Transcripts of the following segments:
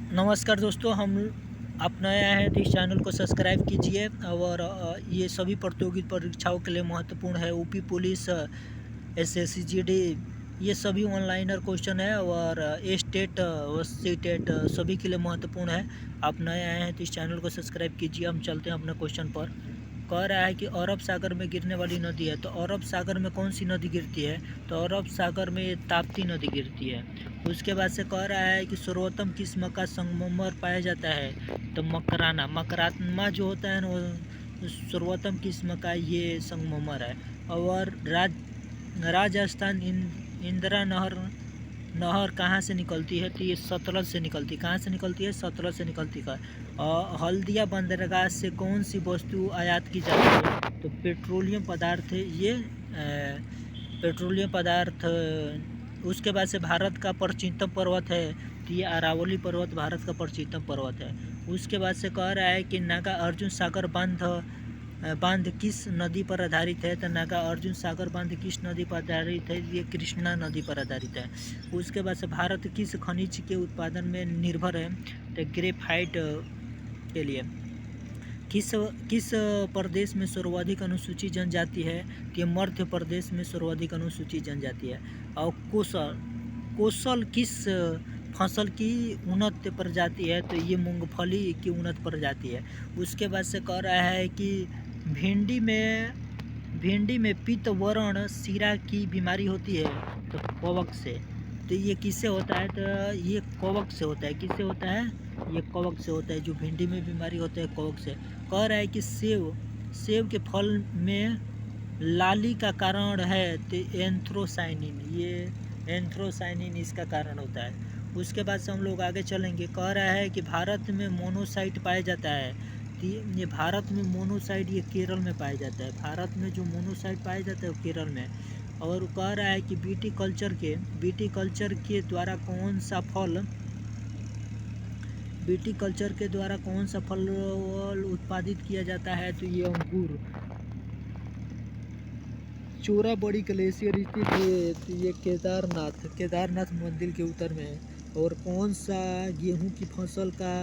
नमस्कार दोस्तों, हम आप नए आए हैं तो इस चैनल को सब्सक्राइब कीजिए। और ये सभी प्रतियोगी परीक्षाओं के लिए महत्वपूर्ण है। यूपी पुलिस, एसएससी जीडी, ये सभी ऑनलाइनर क्वेश्चन है। और स्टेट और सीटेट सभी के लिए महत्वपूर्ण है। आप नए आए हैं तो इस चैनल को सब्सक्राइब कीजिए। हम चलते हैं अपने क्वेश्चन पर। कह रहा है कि अरब सागर में गिरने वाली नदी है, तो अरब सागर में कौन सी नदी गिरती है? तो अरब सागर में ताप्ती नदी गिरती है। उसके बाद से कह रहा है कि सर्वोत्तम किस्म का संगमरमर पाया जाता है, तो मकरात्मा जो होता है ना, वो सर्वोत्तम किस्म का ये संगमरमर है। और राजस्थान इंदिरा नहर कहाँ से निकलती है? तो ये सतलज से निकलती है। कहाँ से निकलती है? सतलज से निकलती है। और हल्दिया बंदरगाह से कौन सी वस्तु आयात की जाती है? तो पेट्रोलियम पदार्थ है ये, पेट्रोलियम पदार्थ। उसके बाद से भारत का प्राचीनतम पर्वत है, तो ये अरावली पर्वत भारत का प्राचीनतम पर्वत है। उसके बाद से कह रहा है कि नागा अर्जुन सागर बांध किस नदी पर आधारित है? तो नागा अर्जुन सागर बांध किस नदी पर आधारित है? ये कृष्णा नदी पर आधारित है। उसके बाद से भारत किस खनिज के उत्पादन में निर्भर है? तो ग्रेफाइट के लिए। किस प्रदेश में सर्वाधिक अनुसूचित जनजाति है? तो ये मध्य प्रदेश में सर्वाधिक अनुसूचित जनजाति है। और कोसल किस फसल की उन्नत प्रजाति है? तो ये मूंगफली की उन्नत प्रजाति है। उसके बाद से कह रहा है कि भिंडी में पित्त वर्ण सीरा की बीमारी होती है, तो कवक से। तो ये किससे होता है? तो ये कवक से होता है। किससे होता है? ये कवक से होता है। जो भिंडी में बीमारी होता है कवक से। कह रहा है कि सेब के फल में लाली का कारण है, तो एंथ्रोसाइनिन। ये एंथ्रोसाइनिन इसका कारण होता है। उसके बाद से हम लोग आगे चलेंगे। कह रहा है कि भारत में मोनोसाइट पाया जाता है, तो ये भारत में मोनोसाइट ये केरल में पाया जाता है। भारत में जो मोनोसाइट पाया जाता है वो केरल में। और कह रहा है कि विटीकल्चर के द्वारा कौन सा फल उत्पादित किया जाता है? तो ये अंगूर। चोराबड़ी ग्लेशियर स्थित है, तो ये केदारनाथ मंदिर के उत्तर में है। और कौन सा गेहूं की फसल का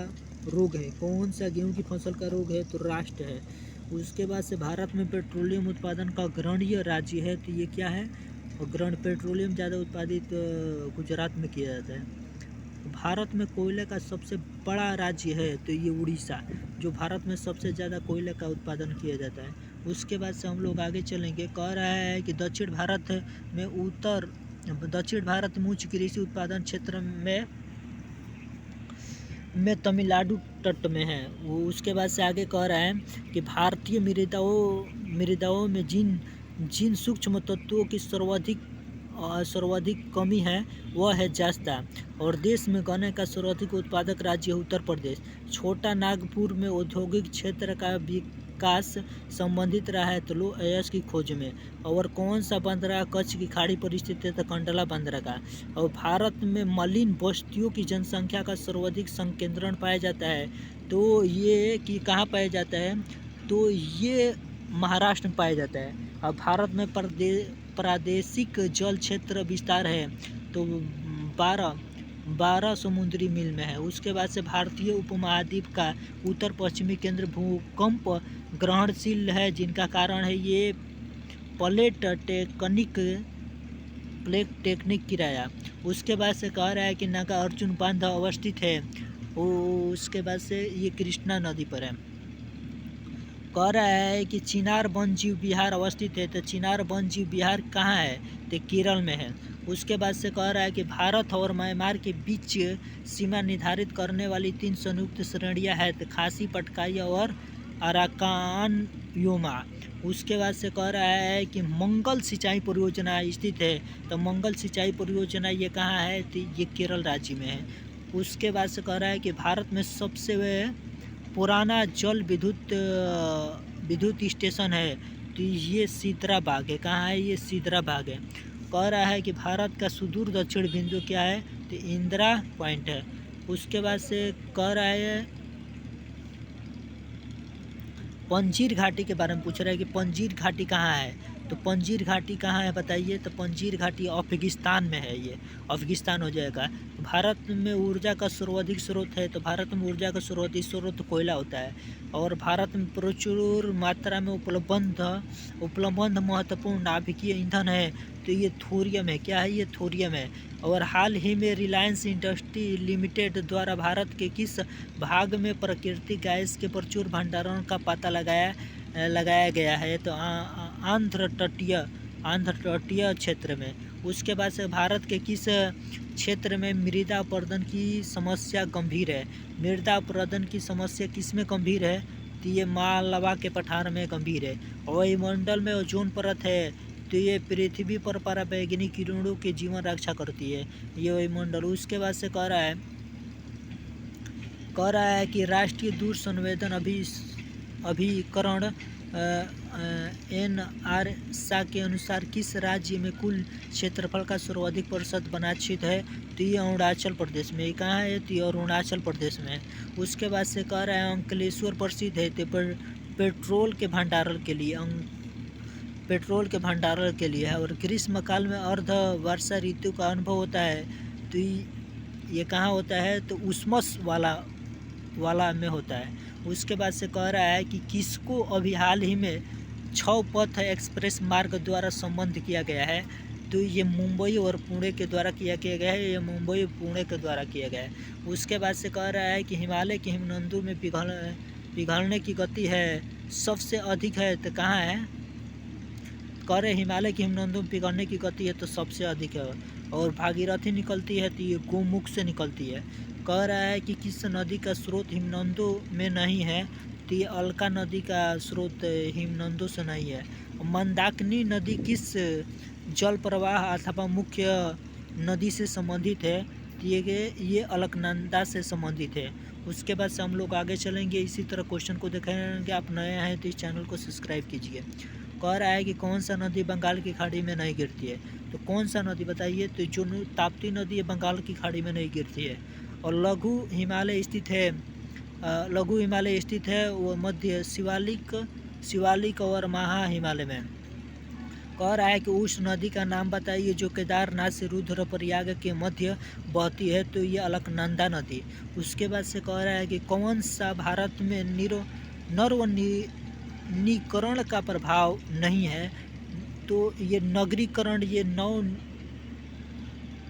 रोग है? कौन सा गेहूं की फसल का रोग है? तो राष्ट्र है। उसके बाद से भारत में पेट्रोलियम उत्पादन का अग्रणीय राज्य है, तो ये क्या है? पेट्रोलियम ज़्यादा उत्पादित गुजरात में किया जाता है। भारत में कोयले का सबसे बड़ा राज्य है, तो ये उड़ीसा, जो भारत में सबसे ज़्यादा कोयले का उत्पादन किया जाता है। उसके बाद से हम लोग आगे चलेंगे। कह रहा है कि दक्षिण भारत में उच्च कृषि उत्पादन क्षेत्र में तमिलनाडु तट में है वो। उसके बाद से आगे कह रहा है कि भारतीय मृदाओं में जिन सूक्ष्म तत्वों की सर्वाधिक कमी है वह है जस्ता। और देश में गन्ने का सर्वाधिक उत्पादक राज्य है उत्तर प्रदेश। छोटा नागपुर में औद्योगिक क्षेत्र का विकास संबंधित रहा है, तो लो अयस्क की खोज में। और कौन सा बंदरगाह कच्छ की खाड़ी पर स्थित है? तो कंडला बंदरगाह। और भारत में मलिन बस्तियों की जनसंख्या का सर्वाधिक संकेंद्रण पाया जाता है, तो ये कि कहाँ पाया जाता है? तो ये महाराष्ट्र में पाया जाता है। और भारत में प्रादेशिक जल क्षेत्र विस्तार है, तो 12 समुद्री मील में है। उसके बाद से भारतीय उपमहाद्वीप का उत्तर पश्चिमी केंद्र भूकंप ग्रहणशील है, जिनका कारण है ये प्लेट टेक्निक किराया। उसके बाद से कह रहा है कि नागा अर्जुन बांध अवस्थित है, उसके बाद से ये कृष्णा नदी पर है। कह रहा है कि चिनार वन्यजीव विहार अवस्थित है, तो चिनार वन्यजीव विहार कहाँ है? तो केरल में है। उसके बाद से कह रहा है कि भारत और म्यांमार के बीच सीमा निर्धारित करने वाली 3 संयुक्त श्रेणियाँ हैं, तो खासी, पटकाई और अराकान योमा। उसके बाद से कह रहा है कि मंगल सिंचाई परियोजना स्थित है, तो मंगल सिंचाई परियोजना ये कहाँ है? तो ये केरल राज्य में है। उसके बाद से कह रहा है कि भारत में सबसे पुराना जल विद्युत स्टेशन है, तो ये सिदराबाग है। कहाँ है? ये सिदराबाग है। कह रहा है कि भारत का सुदूर दक्षिण बिंदु क्या है? तो इंदिरा पॉइंट है। उसके बाद से कह रहा है पंजीर घाटी के बारे में पूछ रहा है कि पंजीर घाटी कहाँ है? तो पंजीर घाटी कहाँ है बताइए? तो पंजीर घाटी अफगानिस्तान में है, ये अफगानिस्तान हो जाएगा। भारत में ऊर्जा का सर्वाधिक स्रोत है, तो भारत में ऊर्जा का सर्वाधिक स्रोत कोयला होता है। और भारत में प्रचुर मात्रा में उपलब्ध महत्वपूर्ण नाभिकीय ईंधन है, तो ये थोरियम है। क्या है? ये थोरियम है। और हाल ही में रिलायंस इंडस्ट्री लिमिटेड द्वारा भारत के किस भाग में प्राकृतिक गैस के प्रचुर भंडारण का पता लगाया गया है? तो आंध्र तटीय क्षेत्र में। उसके बाद से भारत के किस क्षेत्र में मृदा अपरदन की समस्या गंभीर है? मृदा अपरदन की समस्या किस में गंभीर है? तो ये मालवा के पठार में गंभीर है। वायुमंडल में ओजोन परत है, तो ये पृथ्वी पर पराबैंगनी किरणों के जीवन रक्षा करती है, ये वायुमंडल। उसके बाद से कह रहा है कि राष्ट्रीय दूर संवेदन अभिकरण NRSA के अनुसार किस राज्य में कुल क्षेत्रफल का सर्वाधिक प्रतिशत वनाच्छित है? तो ये अरुणाचल प्रदेश में। कहाँ है? तो ये अरुणाचल प्रदेश में। उसके बाद से कह रहा है अंकलेश्वर प्रसिद्ध है तो पेट्रोल के भंडारण के लिए है। और ग्रीष्मकाल में अर्ध वर्षा ऋतु का अनुभव होता है, तो ये कहाँ होता है? तो उस्मस वाला में होता है। उसके बाद से कह रहा है कि किसको अभी हाल ही में 6 पथ एक्सप्रेस मार्ग द्वारा संबद्ध किया गया है? तो ये मुंबई और पुणे के द्वारा किया गया है, ये मुंबई पुणे के द्वारा किया गया है। उसके बाद से कह रहा है कि हिमालय के हिमनदों में पिघलने की गति है सबसे अधिक है, तो कहाँ है? कह रहे हिमालय के हिमनदों में पिघलने की गति है तो सबसे अधिक है। और भागीरथी निकलती है तो ये गोमुख से निकलती है। कह रहा है कि किस नदी का स्रोत हिमनदों में नहीं है? तो ये अलका नदी का स्रोत हिमनदों से नहीं है। मंदाकिनी नदी किस जल प्रवाह अथवा मुख्य नदी से संबंधित है? तो ये अलकनंदा से संबंधित है। उसके बाद से हम लोग आगे चलेंगे, इसी तरह क्वेश्चन को देखेंगे। आप नए हैं तो इस चैनल को सब्सक्राइब कीजिए। कह रहा है कि कौन सा नदी बंगाल की खाड़ी में नहीं गिरती है? तो कौन सा नदी बताइए? तो जो ताप्ती नदी है बंगाल की खाड़ी में नहीं गिरती है। और लघु हिमालय स्थित है वो मध्य शिवालिक और महा हिमालय में। कह रहा है कि उस नदी का नाम बताइए जो केदारनाथ से रुद्रप्रयाग के मध्य बहती है? तो ये अलकनंदा नदी। उसके बाद से कह रहा है कि कौन सा भारत में नगरीकरण का प्रभाव नहीं है? तो ये नगरीकरण, ये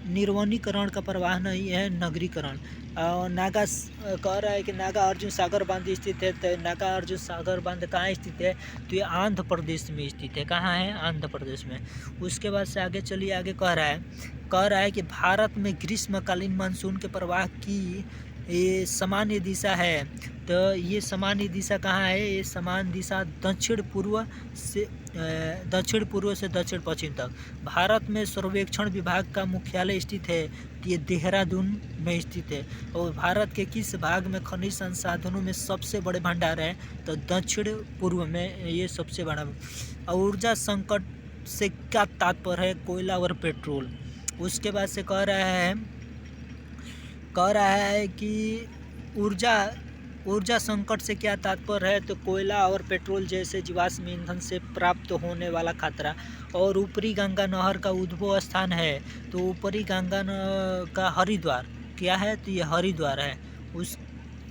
निर्वनीकरण का प्रवाह नहीं है, नगरीकरण। कह रहा है कि नागा अर्जुन सागर बांध स्थित है, तो नागा अर्जुन सागर बांध कहाँ स्थित है? तो ये आंध्र प्रदेश में स्थित है। कहाँ है? आंध्र प्रदेश में। उसके बाद से आगे चलिए, आगे कह रहा है कि भारत में ग्रीष्मकालीन मानसून के प्रवाह की ये सामान्य दिशा है, तो ये सामान्य दिशा कहाँ है? ये सामान्य दिशा दक्षिण पूर्व से दक्षिण पश्चिम तक। भारत में सर्वेक्षण विभाग का मुख्यालय स्थित है, तो ये देहरादून में स्थित है। और भारत के किस भाग में खनिज संसाधनों में सबसे बड़े भंडार है? तो दक्षिण पूर्व में ये सबसे बड़ा। ऊर्जा संकट से क्या तात्पर्य है? कोयला और पेट्रोल। उसके बाद से कह रहा है कि ऊर्जा संकट से क्या तात्पर्य है? तो कोयला और पेट्रोल जैसे जीवाश्म ईंधन से प्राप्त होने वाला खतरा। और ऊपरी गंगा नहर का उद्भव स्थान है, तो ऊपरी गंगा का हरिद्वार क्या है? तो ये हरिद्वार है।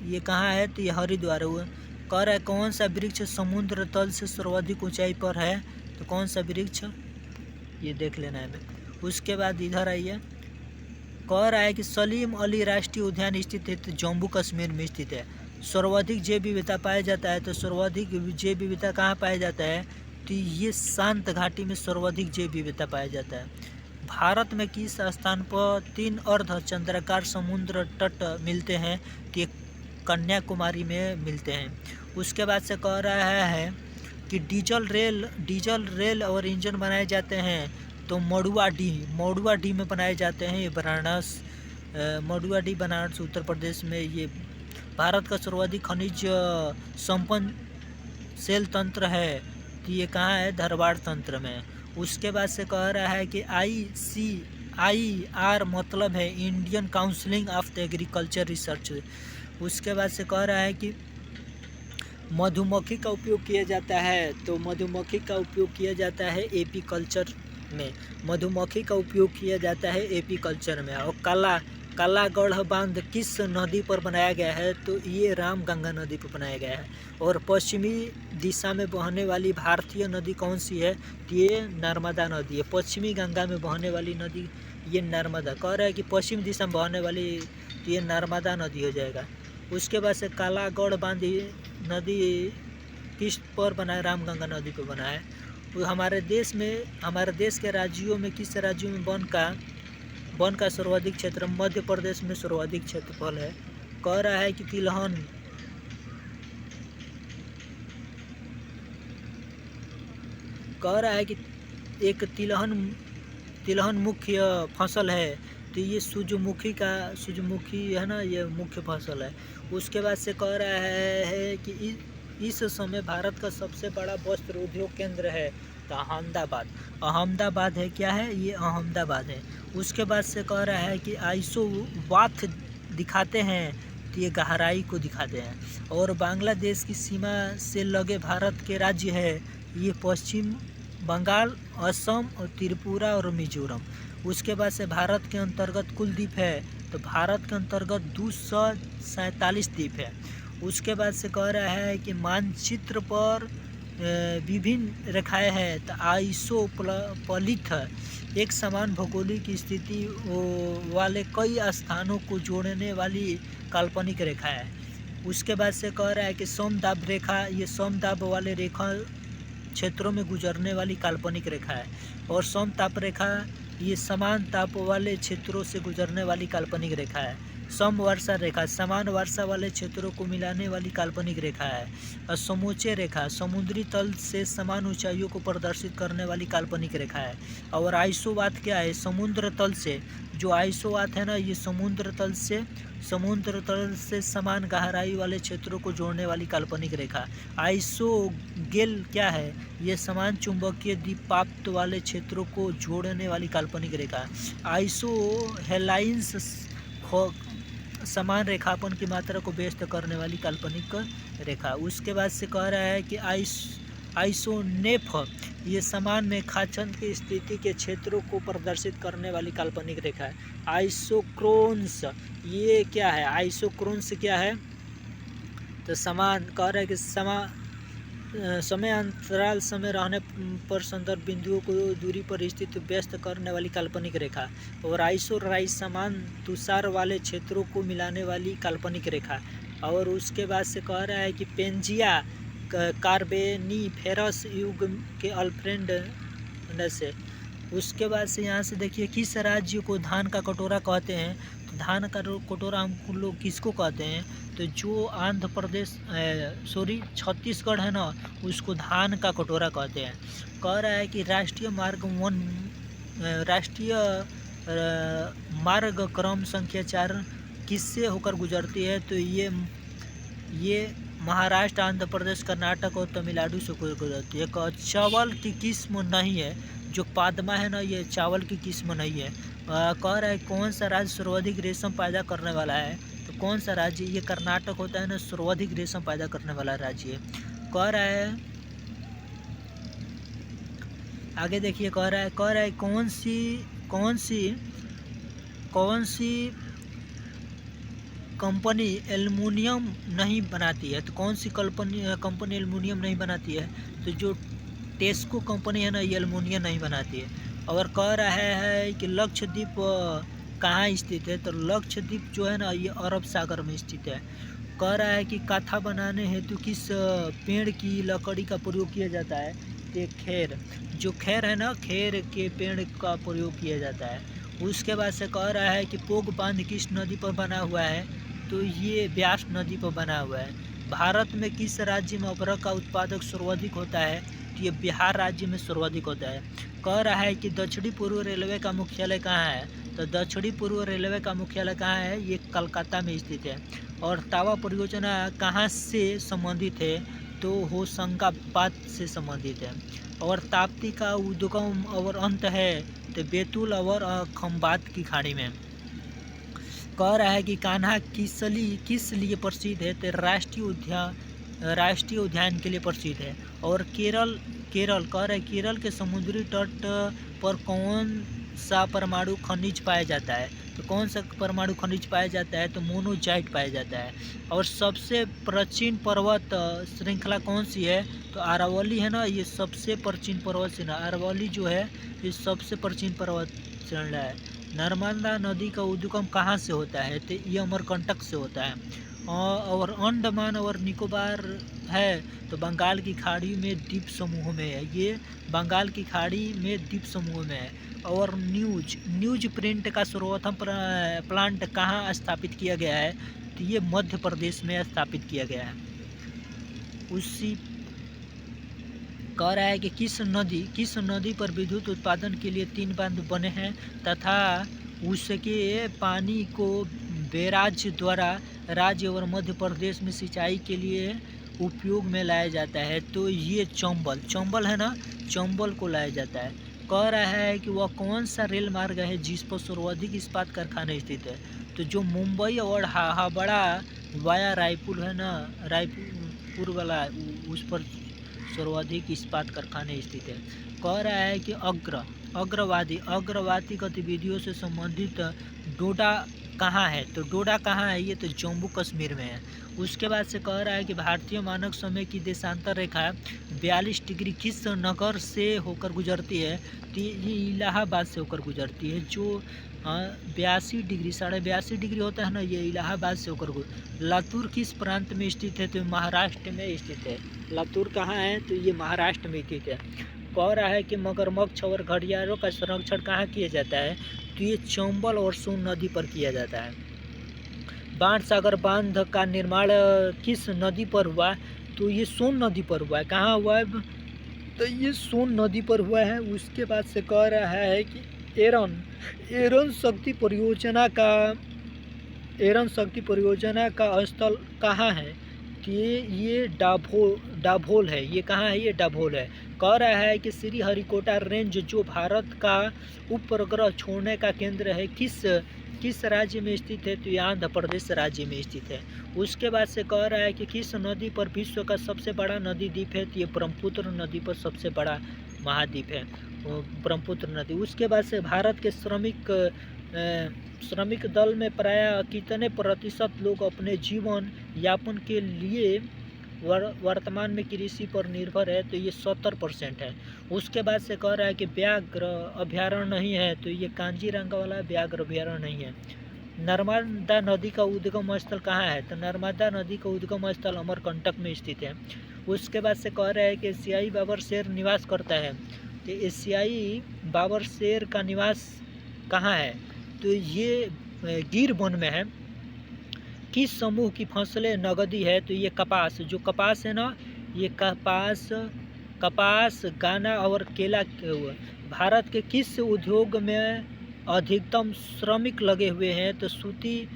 ये कहाँ है? तो ये हरिद्वार है। कह रहा है कौन सा वृक्ष समुद्र तल से सर्वाधिक ऊंचाई पर है? तो कौन सा वृक्ष? ये देख लेना है हमें। उसके बाद इधर आइए, कह रहा है कि सलीम अली राष्ट्रीय उद्यान स्थित है, तो जम्मू कश्मीर में स्थित है। सर्वाधिक जैव विविधता पाया जाता है, तो सर्वाधिक जैव विविधता कहाँ पाया जाता है? तो ये शांत घाटी में सर्वाधिक जैव विविधता पाया जाता है। भारत में किस स्थान पर 3 अर्ध चंद्राकार समुद्र तट मिलते हैं? तो ये कन्याकुमारी में मिलते हैं। उसके बाद से कह रहा है कि डीजल रेल और इंजन बनाए जाते हैं, तो मडुआडीह में बनाए जाते हैं। ये मडुआडीह बनारस उत्तर प्रदेश में। ये भारत का सर्वाधिक खनिज संपन्न सेल तंत्र है, तो ये कहाँ है? धारवाड़ तंत्र में। उसके बाद से कह रहा है कि ICIR मतलब है Indian council of agriculture research. उसके बाद से कह रहा है कि मधुमक्खी का उपयोग किया जाता है, तो मधुमक्खी का उपयोग किया जाता है एपीकल्चर में। मधुमक्खी का उपयोग किया जाता है एपीकल्चर में। और कालागढ़ बांध किस नदी पर बनाया गया है, तो ये रामगंगा नदी पर बनाया गया है। और पश्चिमी दिशा में बहने वाली भारतीय नदी कौन सी है, तो ये नर्मदा नदी है। पश्चिमी गंगा में बहने वाली नदी ये नर्मदा। कह रहा है कि पश्चिम दिशा में बहने वाली, तो ये नर्मदा नदी हो जाएगा। उसके बाद से कालागढ़ बांध नदी किस पर बना है, रामगंगा नदी पर बना है। वो हमारे देश के राज्यों में किस राज्यों में वन का सर्वाधिक क्षेत्र, मध्य प्रदेश में सर्वाधिक क्षेत्रफल है। कह रहा है कि तिलहन एक तिलहन मुख्य फसल है, तो ये सूरजमुखी है ना, ये मुख्य फसल है। उसके बाद से कह रहा है कि इस समय भारत का सबसे बड़ा वस्त्र उद्योग केंद्र है, तो अहमदाबाद है। क्या है ये, अहमदाबाद है। उसके बाद से कह रहा है कि आइसो वाथ दिखाते हैं, तो ये गहराई को दिखाते हैं। और बांग्लादेश की सीमा से लगे भारत के राज्य है, ये पश्चिम बंगाल, असम और त्रिपुरा और मिजोरम। उसके बाद से भारत के अंतर्गत कुल द्वीप है, तो भारत के अंतर्गत 247 द्वीप है। उसके बाद से कह रहा है कि मानचित्र पर विभिन्न रेखाएं हैं, तो आइसोपलिथ एक समान भौगोलिक स्थिति वाले कई स्थानों को जोड़ने वाली काल्पनिक रेखा है। उसके बाद से कह रहा है कि समदाब रेखा, ये समदाब वाले रेखा क्षेत्रों में गुजरने वाली काल्पनिक रेखा है। और समताप रेखा ये समान ताप वाले क्षेत्रों से गुजरने वाली काल्पनिक रेखा है। समवर्षा रेखा समान वर्षा वाले क्षेत्रों को मिलाने वाली काल्पनिक रेखा है। और समोच्च रेखा समुद्री तल से समान ऊंचाइयों को प्रदर्शित करने वाली काल्पनिक रेखा है। और आइसोवात क्या है, समुद्र तल से, जो आइसोवात है ना, ये समुद्र तल से समान गहराई वाले क्षेत्रों को जोड़ने वाली काल्पनिक रेखा। आइसोगेल क्या है, ये समान चुंबकीय द्विपात वाले क्षेत्रों को जोड़ने वाली काल्पनिक रेखा। आइसोहेलाइंस समान रेखापन की मात्रा को व्यस्त करने वाली काल्पनिक रेखा। उसके बाद से कह रहा है कि आइसोनेफ ये समान मेघाच्छन्न की स्थिति के क्षेत्रों को प्रदर्शित करने वाली काल्पनिक रेखा है। आइसोक्रोन्स ये क्या है, आइसोक्रोन्स क्या है, तो समान कह रहा है कि समय अंतराल समय रहने पर संदर्भ बिंदुओं को दूरी पर स्थित व्यस्त करने वाली काल्पनिक रेखा। और आइसोराइज समान तुषार वाले क्षेत्रों को मिलाने वाली काल्पनिक रेखा। और उसके बाद से कह रहा है कि पेंजिया कार्बेनिफेरस युग के अल्फ्रेड से। उसके बाद से यहाँ से देखिए किस राज्य को धान का कटोरा कहते हैं, तो धान का कटोरा हम लोग किसको कहते हैं, तो जो आंध्र प्रदेश छत्तीसगढ़ है ना, उसको धान का कटोरा कहते हैं। कह रहा है कि राष्ट्रीय मार्ग क्रम संख्या 4 किससे होकर गुजरती है, तो ये महाराष्ट्र, आंध्र प्रदेश, कर्नाटक और तमिलनाडु से गुजरती है। चावल की किस्म नहीं है, जो पादमा है ना, ये चावल की किस्म नहीं है। कह रहा है कौन सा राज्य सर्वाधिक रेशम पैदा करने वाला है, तो कौन सा राज्य, ये कर्नाटक होता है ना, सर्वाधिक रेशम पैदा करने वाला राज्य है। कह रहा है आगे देखिए, कह रहा है कौन सी कंपनी एल्युमिनियम नहीं बनाती है, तो कौन सी कंपनी एल्युमिनियम नहीं बनाती है, तो जो टेस्को कंपनी है ना, ये एल्युमिनियम नहीं बनाती है। और कह रहा है कि लक्षद्वीप कहाँ स्थित है, तो लक्षद्वीप जो है ना, ये अरब सागर में स्थित है। कह रहा है कि काथा बनाने हेतु किस पेड़ की लकड़ी का प्रयोग किया जाता है, तो खेर, जो खेर है ना, खेर के पेड़ का प्रयोग किया जाता है। उसके बाद से कह रहा है कि पोग बांध किस नदी पर बना हुआ है, तो ये ब्यास नदी पर बना हुआ है। भारत में किस राज्य में अबरख का उत्पादक सर्वाधिक होता है, तो ये बिहार राज्य में सर्वाधिक होता है। कह रहा है कि दक्षिणी पूर्व रेलवे का मुख्यालय कहाँ है, तो दक्षिणी पूर्व रेलवे का मुख्यालय कहाँ है, ये कलकत्ता में स्थित है। और तावा परियोजना कहाँ से संबंधित है, तो होशंगाबाद से संबंधित है। और ताप्ती का उद्गम और अंत है, तो बैतूल और खंबात की खाड़ी में। कह रहा है कि कान्हा किस लिए प्रसिद्ध है, तो राष्ट्रीय राष्ट्रीय उद्यान के लिए प्रसिद्ध है। और केरल केरल कह रहे केरल के समुद्री तट पर कौन सा परमाणु खनिज पाया जाता है? तो कौन सा परमाणु खनिज पाया जाता है? तो मोनोजाइट पाया जाता है। और सबसे प्राचीन पर्वत श्रृंखला कौन सी है? तो अरावली है ना, ये सबसे प्राचीन पर्वत श्रृंखला अरावली जो है ये सबसे प्राचीन पर्वत श्रृंखला है। नर्मदा नदी का उद्गम कहाँ से होता है? तो ये अमरकंटक से होता है। और अंडमान और निकोबार है तो बंगाल की खाड़ी में द्वीप समूह में है, ये बंगाल की खाड़ी में द्वीप समूह में है। और न्यूज प्रिंट का सर्वप्रथम प्लांट कहाँ स्थापित किया गया है? तो ये मध्य प्रदेश में स्थापित किया गया है। उसी कह रहा है कि किस नदी पर विद्युत उत्पादन के लिए 3 बांध बने हैं तथा उसके पानी को बैराज द्वारा राज्य और मध्य प्रदेश में सिंचाई के लिए उपयोग में लाया जाता है? तो ये चंबल है ना, चंबल को लाया जाता है। कह रहा है कि वह कौन सा रेल मार्ग है जिस पर सर्वाधिक इस्पात कारखाने स्थित है? तो जो मुंबई और हावड़ा वाया रायपुर है ना, रायपुर वाला उस पर सर्वाधिक इस्पात कारखाने स्थित है। कह रहा है कि अग्रवादी गतिविधियों से संबंधित डोडा कहाँ है? तो डोडा कहाँ है? ये तो जम्मू कश्मीर में है। उसके बाद से कह रहा है कि भारतीय मानक समय की देशांतर रेखा 42 डिग्री किस नगर से होकर गुजरती है? तो ये इलाहाबाद से होकर गुजरती है। जो 82 डिग्री 82.5 डिग्री होता है ना, ये इलाहाबाद से होकर लातूर किस प्रांत में स्थित है? तो महाराष्ट्र में स्थित है। लातूर कहाँ है? तो ये महाराष्ट्र में स्थित है। कह रहा है कि मगरमच्छ और घड़ियालों का संरक्षण कहाँ किया जाता है? तो ये चंबल और सोन नदी पर किया जाता है। बाणसागर बांध का निर्माण किस नदी पर हुआ? तो ये सोन नदी पर हुआ है। कहाँ हुआ है? तो ये सोन नदी पर हुआ है। उसके बाद से कह रहा है कि एरन शक्ति परियोजना का स्थल कहाँ है? कि ये डाभोल है। ये कहाँ है? ये डाभोल है। कह रहा है कि श्रीहरिकोटा रेंज जो भारत का उपग्रह छोड़ने का केंद्र है किस राज्य में स्थित है? तो ये आंध्र प्रदेश राज्य में स्थित है। उसके बाद से कह रहा है कि किस नदी पर विश्व का सबसे बड़ा नदी द्वीप है? तो ये ब्रह्मपुत्र नदी पर सबसे बड़ा महाद्वीप है ब्रह्मपुत्र नदी। उसके बाद से भारत के श्रमिक दल में प्रायः कितने प्रतिशत लोग अपने जीवन यापन के लिए वर्तमान में कृषि पर निर्भर है? तो ये 70% है। उसके बाद से कह रहा है कि व्याघ्र अभ्यारण्य नहीं है? तो ये कांजीरंगा वाला व्याघ्र अभ्यारण्य नहीं है। नर्मदा नदी का उद्गम स्थल कहाँ है? तो नर्मदा नदी का उद्गम स्थल अमरकंटक में स्थित है। उसके बाद से कह रहा है कि एशियाई बाबर शेर निवास करता है। तो एशियाई बाबर शेर का निवास कहाँ है? तो ये गिर वन में है। किस समूह की फसलें नगदी है? तो ये कपास, जो कपास है ना, ये कपास गाना और केला भारत के किस उद्योग में अधिकतम श्रमिक लगे हुए हैं? तो सूती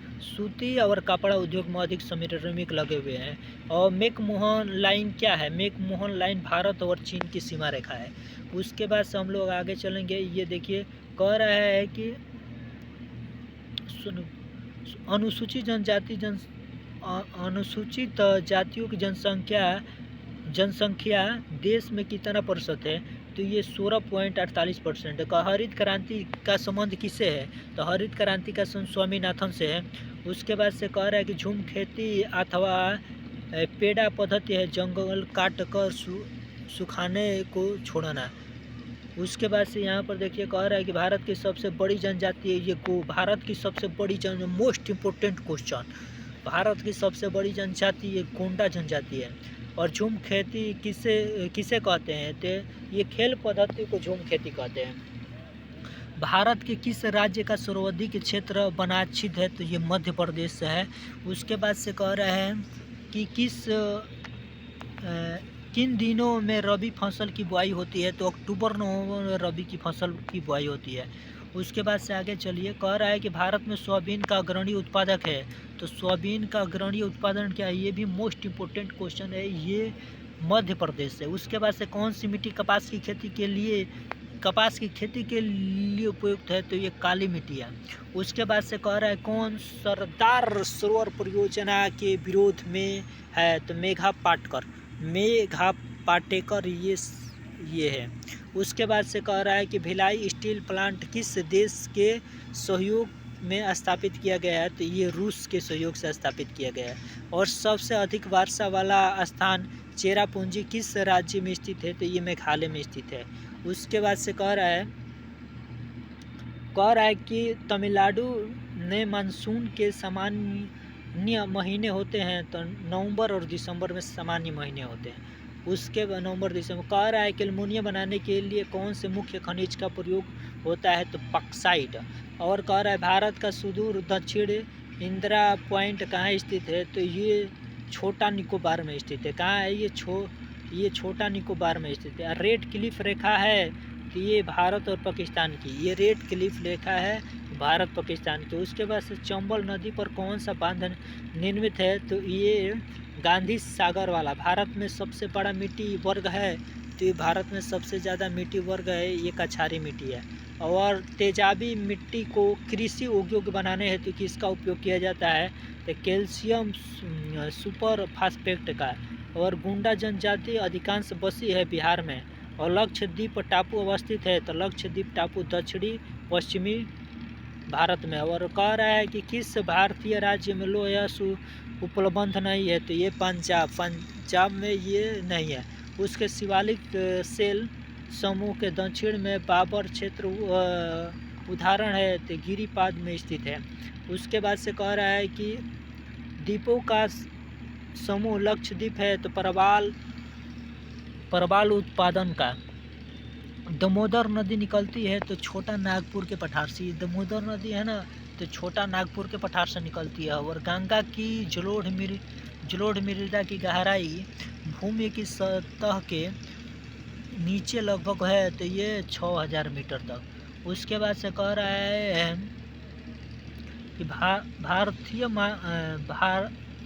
और कपड़ा उद्योग में अधिक श्रमिक लगे हुए हैं। और मैकमोहन लाइन क्या है? मैकमोहन लाइन भारत और चीन की सीमा रेखा है। उसके बाद से हम लोग आगे चलेंगे। ये देखिए, कह रहा है कि अनुसूचित जातियों की जनसंख्या देश में कितना प्रतिशत है? तो ये 16.48% है। हरित क्रांति का संबंध किससे है? तो हरित क्रांति का संबंध स्वामीनाथन से है। उसके बाद से कह रहा है कि झूम खेती अथवा पेड़ा पद्धति है जंगल काट कर सुखाने को छोड़ना। उसके बाद से यहाँ पर देखिए, कह रहा है कि भारत की सबसे बड़ी जनजाति है ये भारत की सबसे बड़ी मोस्ट इम्पोर्टेंट क्वेश्चन, भारत की सबसे बड़ी जनजाति ये गोंडा जनजाति है। और झूम खेती किसे कहते हैं? तो ये खेल पद्धति को झूम खेती कहते हैं। भारत के किस राज्य का सर्वाधिक क्षेत्र वनाच्छिद है? तो ये मध्य प्रदेश से है। उसके बाद से कह रहे हैं कि किन दिनों में रबी फसल की बुआई होती है? तो अक्टूबर नवंबर में रबी की फसल की बुआई होती है। उसके बाद से आगे चलिए, कह रहा है कि भारत में सोयाबीन का अग्रणी उत्पादक है। तो सोयाबीन का अग्रणी उत्पादन क्या है? ये भी मोस्ट इम्पोर्टेंट क्वेश्चन है, ये मध्य प्रदेश से। उसके बाद से कौन सी मिट्टी कपास की खेती के लिए कपास की खेती के लिए उपयुक्त है, तो ये काली मिट्टी है। उसके बाद से कह रहा है कौन सरदार सरोवर परियोजना के विरोध में है, तो मेघा पाटेकर ये है। उसके बाद से कह रहा है कि भिलाई स्टील प्लांट किस देश के सहयोग में स्थापित किया गया है, तो ये रूस के सहयोग से स्थापित किया गया है। और सबसे अधिक वर्षा वाला स्थान चेरापूंजी किस राज्य में स्थित है, तो ये मेघालय में स्थित है। उसके बाद से कह रहा है कि तमिलनाडु में मानसून के सामान्य महीने होते हैं, तो नवंबर और दिसंबर में सामान्य महीने होते हैं। उसके बाद नवंबर दिसंबर कह रहा है कि एल्युमिनियम बनाने के लिए कौन से मुख्य खनिज का प्रयोग होता है, तो बॉक्साइट। और कह रहा है भारत का सुदूर दक्षिण इंदिरा पॉइंट कहाँ स्थित है, तो ये छोटा निकोबार में स्थित है। कहाँ है ये छोटा निकोबार में स्थित है। रेड क्लिफ रेखा है, तो ये भारत और पाकिस्तान की, ये रेड क्लिफ रेखा है भारत पाकिस्तान की। उसके बाद से चंबल नदी पर कौन सा बांध निर्मित है, तो ये गांधी सागर वाला। भारत में सबसे बड़ा मिट्टी वर्ग है, तो ये भारत में सबसे ज़्यादा मिट्टी वर्ग है, ये कछारी मिट्टी है। और तेजाबी मिट्टी को कृषि उद्योग बनाने हेतु किसका उपयोग किया जाता है, तो कैल्शियम सुपर फास्फेट का। और गुंडा जनजाति अधिकांश बसी है बिहार में। और लक्षद्वीप टापू अवस्थित है, तो लक्षद्वीप टापू दक्षिणी पश्चिमी भारत में। और कह रहा है कि किस भारतीय राज्य में लोह उपलब्ध नहीं है, तो ये पंजाब में ये नहीं है। उसके शिवालिक सेल समूह के दक्षिण में बाबर क्षेत्र उदाहरण है, तो गिरिपाद में स्थित है। उसके बाद से कह रहा है कि द्वीपों का समूह लक्षद्वीप है, तो परवाल उत्पादन का। दामोदर नदी निकलती है, तो छोटा नागपुर के पठार से। दामोदर नदी है ना, तो छोटा नागपुर के पठार से निकलती है। और गंगा की जलोढ़ मृदा की गहराई भूमि की सतह के नीचे लगभग है, तो ये 6000 मीटर तक। उसके बाद से कह रहा है कि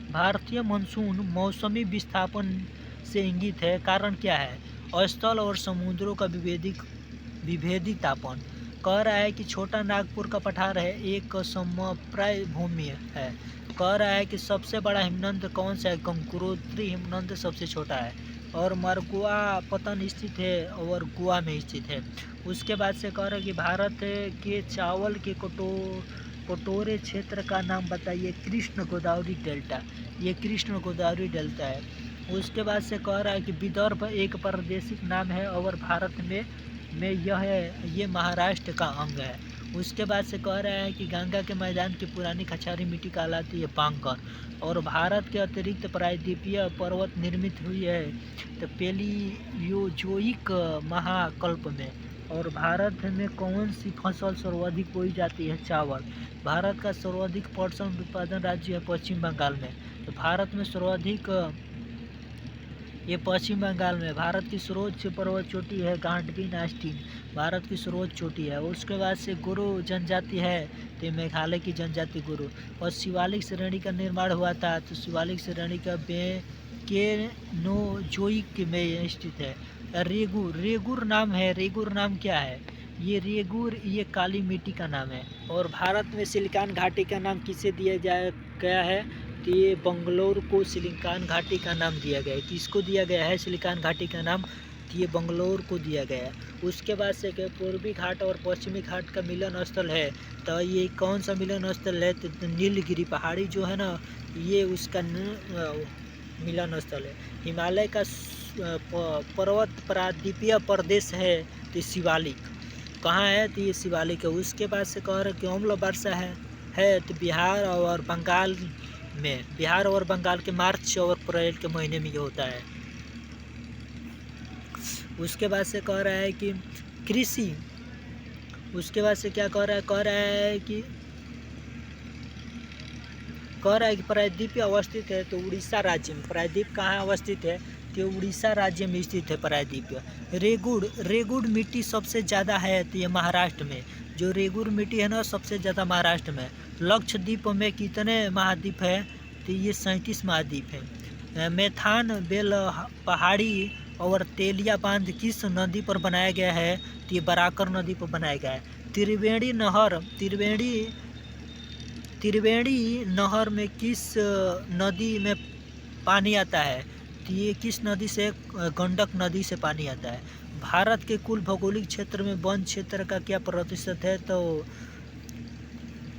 भारतीय मानसून मौसमी विस्थापन से इंगित है। कारण क्या है, स्थल और समुद्रों का विभेदी तापन। कह रहा है कि छोटा नागपुर का पठार है, एक समप्राय भूमि है। कह रहा है कि सबसे बड़ा हिमनद कौन सा है, गंगोत्री हिमनद सबसे छोटा है। और मरगुआ पतन स्थित है और गोवा में स्थित है। उसके बाद से कह रहा है कि भारत के चावल के कटोरे क्षेत्र का नाम बताइए, कृष्ण गोदावरी डेल्टा। ये कृष्ण गोदावरी डेल्टा है। उसके बाद से कह रहा है कि विदर्भ एक प्रादेशिक नाम है और भारत में ये महाराष्ट्र का अंग है। उसके बाद से कह रहा है कि गंगा के मैदान की पुरानी कछारी मिट्टी कहलाती है बांकर। और भारत के अतिरिक्त प्रायद्वीपीय पर्वत निर्मित हुई है, तो पेलियोजोइक महाकल्प में। और भारत में कौन सी फसल सर्वाधिक बोई जाती है, चावल। भारत का सर्वाधिक पटसन उत्पादन राज्य है पश्चिम बंगाल में। तो भारत में सर्वाधिक ये पश्चिम बंगाल में। भारत की सर्वोच्च पर्वत चोटी है गांडगिन आस्टीन, भारत की सर्वोच्च चोटी है। उसके बाद से गुरु जनजाति है, तो मेघालय की जनजाति गुरु। और शिवालिक श्रेणी का निर्माण हुआ था, तो शिवालिक श्रेणी का केनोजोइक में स्थित है। रेगुर नाम है, रेगुर नाम क्या है, ये रेगुर ये काली मिट्टी का नाम है। और भारत में सिलिकॉन घाटी का नाम किसे दिया गया है, तो ये बंगलोर को सिलिकॉन घाटी का नाम दिया गया है। किसको दिया गया है सिलिकॉन घाटी का नाम, तो ये बंगलोर को दिया गया है। उसके बाद से पूर्वी घाट और पश्चिमी घाट का मिलन स्थल है, तो ये कौन सा मिलन स्थल है, तो नीलगिरी पहाड़ी जो है ना, ये उसका मिलन स्थल है। हिमालय का पर्वत प्रायद्वीपीय प्रदेश है, तो शिवालिक कहाँ है, तो ये शिवालिक है। उसके बाद से कह रहे कि अम्ल वर्षा है तो बिहार और बंगाल के मार्च और अप्रैल के महीने में ये होता है। उसके बाद से कह रहा है कि कृषि, उसके बाद से क्या कह रहा है कि प्रायद्वीप अवस्थित है, तो उड़ीसा राज्य में। प्रायद्वीप कहाँ अवस्थित है, तो उड़ीसा राज्य में स्थित है प्रायद्वीप। रेगुड़ मिट्टी सबसे ज़्यादा है, तो ये महाराष्ट्र में। जो रेगुड़ मिट्टी है ना, सबसे ज़्यादा महाराष्ट्र में। लक्षद्वीप में कितने महाद्वीप है, तो ये 37 महाद्वीप है। मेथान बेल पहाड़ी और तेलिया बांध किस नदी पर बनाया गया है? तो ये बराकर नदी पर बनाया गया है। त्रिवेणी नहर में किस नदी में पानी आता है? तो ये किस नदी से? गंडक नदी से पानी आता है। भारत के कुल भौगोलिक क्षेत्र में वन क्षेत्र का क्या प्रतिशत है? तो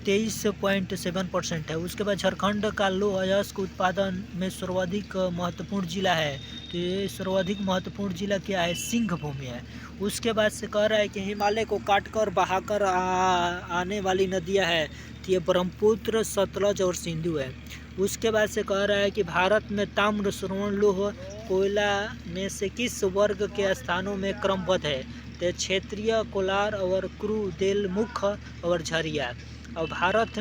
23.7% है। उसके बाद झारखंड का लौह अयस्क उत्पादन में सर्वाधिक महत्वपूर्ण जिला है। तो ये सर्वाधिक महत्वपूर्ण जिला क्या है? सिंहभूमि है। उसके बाद से कह रहा है कि हिमालय को काटकर बहाकर आने वाली नदियां है। तो ये ब्रह्मपुत्र, सतलज और सिंधु है। उसके बाद से कह रहा है कि भारत में ताम्र, स्वर्ण, लौह, कोयला में से किस वर्ग के स्थानों में क्रमबद्ध है? तो क्षेत्रीय, कोलार और क्रू, देलमुख और झरिया। और भारत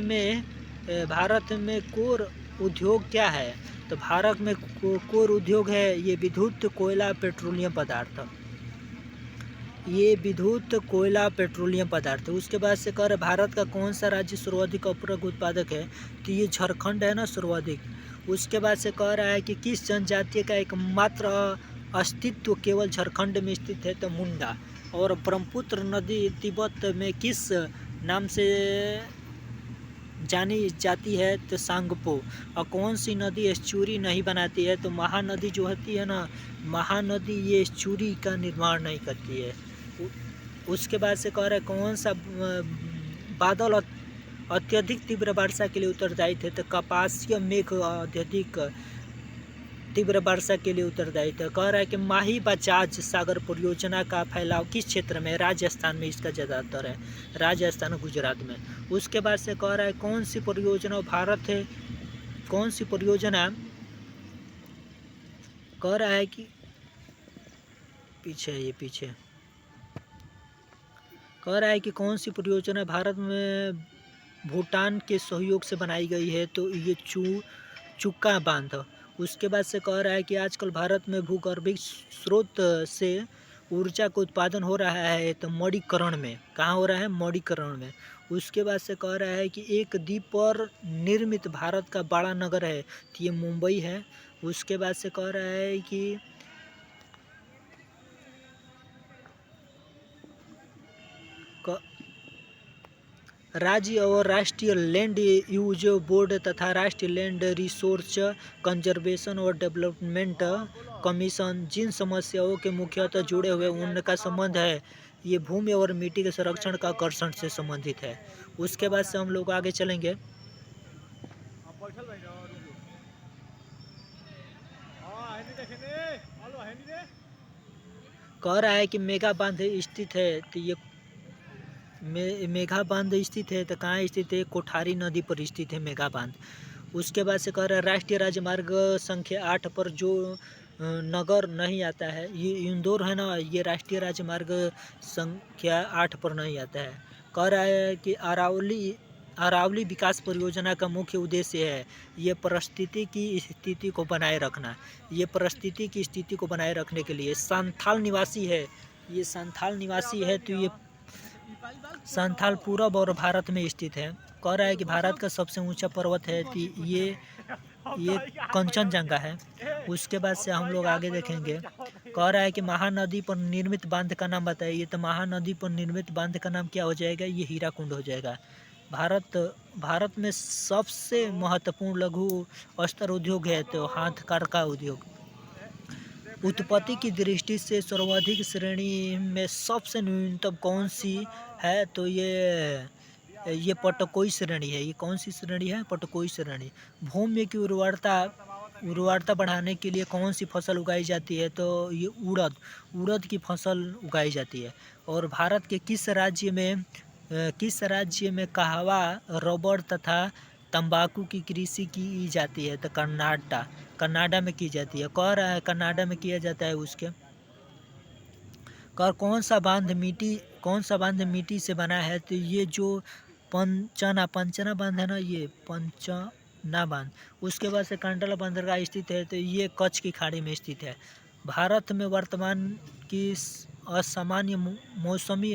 में कोर उद्योग क्या है? तो भारत में कोर उद्योग है ये विद्युत, कोयला, पेट्रोलियम पदार्थ। ये विद्युत, कोयला, पेट्रोलियम पदार्थ। उसके बाद से कह रहे भारत का कौन सा राज्य सर्वाधिक अपरक उत्पादक है? तो ये झारखंड है ना सर्वाधिक। उसके बाद से कह रहा है कि किस जनजाति का एकमात्र अस्तित्व केवल झारखंड में स्थित है? तो मुंडा। और ब्रह्मपुत्र नदी तिब्बत में किस नाम से जानी जाती है? तो सांगपो। और कौन सी नदी एस्चुरी नहीं बनाती है? तो महानदी जो होती है ना, महानदी ये एस्चुरी का निर्माण नहीं करती है। उसके बाद से कह रहे कौन सा बादल अत्यधिक तीव्र वर्षा के लिए उत्तरदायी थे? तो कपासीय मेघ अत्यधिक तीव्र वर्षा के लिए उत्तरदायी था। कह रहा है कि माही बजाज सागर परियोजना का फैलाव किस क्षेत्र में? राजस्थान में इसका ज़्यादातर है, राजस्थान, गुजरात में। उसके बाद से कह रहा है कौन सी परियोजना भारत है, कौन सी परियोजना कह रहा है कि पीछे कह रहा है कि कौन सी परियोजना भारत में भूटान के सहयोग से बनाई गई है? तो ये चुका बांध। उसके बाद से कह रहा है कि आजकल भारत में भूगर्भिक स्रोत से ऊर्जा का उत्पादन हो रहा है। तो मणिकरण में। कहाँ हो रहा है? मणिकरण में। उसके बाद से कह रहा है कि एक द्वीप पर निर्मित भारत का बड़ा नगर है। तो ये मुंबई है। उसके बाद से कह रहा है कि राज्य और राष्ट्रीय लैंड यूज बोर्ड तथा राष्ट्रीय लैंड रिसोर्स कंजर्वेशन और डेवलपमेंट कमीशन जिन समस्याओं के मुख्यतः जुड़े हुए उनका संबंध है, ये भूमि और मिट्टी के संरक्षण का आकर्षण से संबंधित है। उसके बाद से हम लोग आगे चलेंगे। कह रहा है कि मेगा बांध स्थित है। तो ये मेघा बांध स्थित है। तो कहाँ स्थित है? कोठारी नदी पर स्थित है मेघा बांध। उसके बाद से कह रहा है राष्ट्रीय राजमार्ग संख्या 8 पर जो नगर नहीं आता है, ये इंदौर है ना, ये राष्ट्रीय राजमार्ग संख्या 8 पर नहीं आता है। कह रहा है कि अरावली विकास परियोजना का मुख्य उद्देश्य है ये परिस्थिति की स्थिति को बनाए रखना। ये परिस्थिति की स्थिति को बनाए रखने के लिए संथाल निवासी है। ये संथाल निवासी है। तो ये संथाल पूरब और भारत में स्थित है। कह रहा है कि भारत का सबसे ऊंचा पर्वत है कि ये कंचनजंगा है। उसके बाद से हम लोग आगे देखेंगे। कह रहा है कि महानदी पर निर्मित बांध का नाम बताइए। तो महानदी पर निर्मित बांध का नाम क्या हो जाएगा? ये हीराकुंड हो जाएगा। भारत में सबसे महत्वपूर्ण लघु स्तर उद्योग है तो हाथ कारका उद्योग। उत्पत्ति की दृष्टि से सर्वाधिक श्रेणी में सबसे न्यूनतम कौन सी है? तो ये पटकोई श्रेणी है। ये कौन सी श्रेणी है? पटकोई श्रेणी। भूमि की उर्वरता बढ़ाने के लिए कौन सी फसल उगाई जाती है? तो ये उड़द की फसल उगाई जाती है। और भारत के किस राज्य में कहवा, रबड़ तथा तंबाकू की कृषि की जाती है? तो कनाडा में की जाती है। कह रहा है कनाडा में किया जाता है। उसके कौन सा बांध मिट्टी से बना है? तो ये जो पंचना बांध है ना, ये पंचना बांध। उसके बाद से कंडला बंदरगाह स्थित है। तो ये कच्छ की खाड़ी में स्थित है। भारत में वर्तमान की असामान्य मौसमी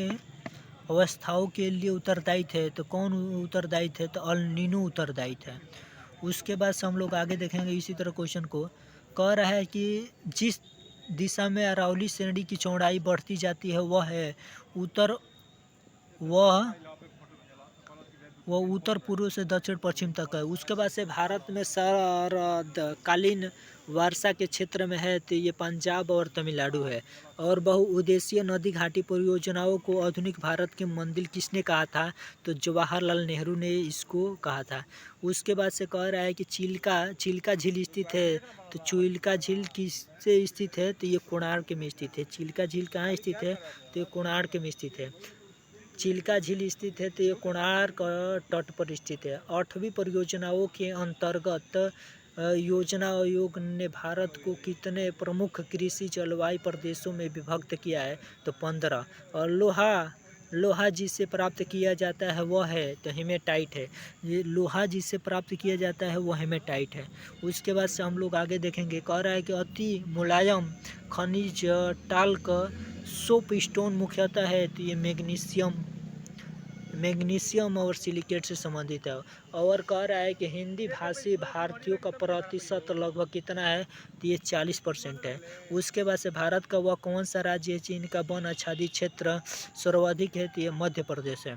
अवस्थाओं के लिए उत्तरदायी थे। तो कौन उत्तरदायी थे? तो अल नीनो उत्तरदायी थे। उसके बाद से हम लोग आगे देखेंगे इसी तरह क्वेश्चन को। कह रहा है कि दिशा में अरावली श्रेणी की चौड़ाई बढ़ती जाती है, उत्तर वह वह उत्तर पूर्व से दक्षिण पश्चिम तक है। उसके बाद से भारत में शरदकालीन वर्षा के क्षेत्र में है तो ये पंजाब और तमिलनाडु है। और बहुउद्देशीय नदी घाटी परियोजनाओं को आधुनिक भारत के मंदिर किसने कहा था? तो जवाहरलाल नेहरू ने इसको कहा था। उसके बाद से कह रहा है कि चिल्का झील स्थित है, तो चिल्का झील किससे स्थित है? तो ये कोणार्क में स्थित है। चिल्का झील कहाँ स्थित है? तो ये कोणार्क में स्थित है। चिल्का झील स्थित है तो ये कोणार्क तट पर स्थित है। 8वीं परियोजनाओं के अंतर्गत योजना आयोग ने भारत को कितने प्रमुख कृषि जलवायु प्रदेशों में विभक्त किया है? तो 15। और लोहा जिससे प्राप्त किया जाता है वह है तो हेमेटाइट है। ये लोहा जिससे प्राप्त किया जाता है वो हेमेटाइट है। उसके बाद से हम लोग आगे देखेंगे। कह रहा है कि अति मुलायम खनिज टाल्क सोप स्टोन मुख्यतः है तो ये मैग्नीशियम और सिलिकेट से संबंधित है। और कह रहा है कि हिंदी भाषी भारतीयों का प्रतिशत लगभग कितना है? तो ये 40% है। उसके बाद से भारत का वह कौन सा राज्य है जिनका वन आच्छादित क्षेत्र सर्वाधिक है? तो ये मध्य प्रदेश है।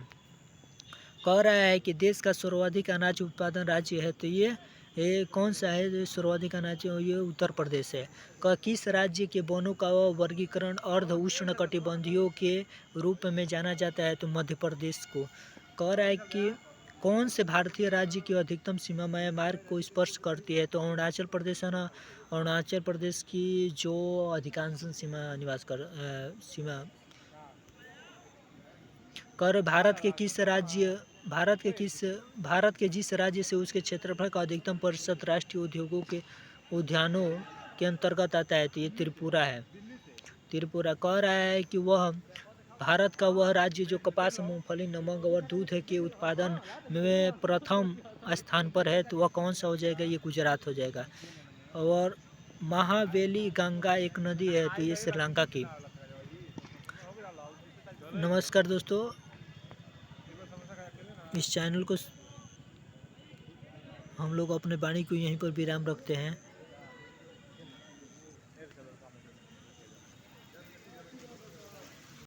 कह रहा है कि देश का सर्वाधिक अनाज उत्पादन राज्य है तो ये कौन सा है? जो सर्वाधिक अनाज ये उत्तर प्रदेश है। किस राज्य के वनों का वर्गीकरण अर्ध उष्णकटिबंधीयों के रूप में जाना जाता है? तो मध्य प्रदेश को। कह रहा है कि कौन से भारतीय राज्य की अधिकतम सीमा म्यांमार को स्पर्श करती है? तो अरुणाचल प्रदेश है ना। अरुणाचल प्रदेश की जो अधिकांश सीमा कर भारत के जिस राज्य से उसके क्षेत्रफल का अधिकतम प्रतिशत राष्ट्रीय उद्यानों के अंतर्गत आता है तो ये त्रिपुरा है। त्रिपुरा। कह रहा है कि वह भारत का वह राज्य जो कपास, मूंगफली, नमक और दूध के उत्पादन में प्रथम स्थान पर है तो वह कौन सा हो जाएगा? ये गुजरात हो जाएगा। और महावेली गंगा एक नदी है तो ये श्रीलंका की। नमस्कार दोस्तों, इस चैनल को हम लोग अपने वाणी को यहीं पर विराम रखते हैं।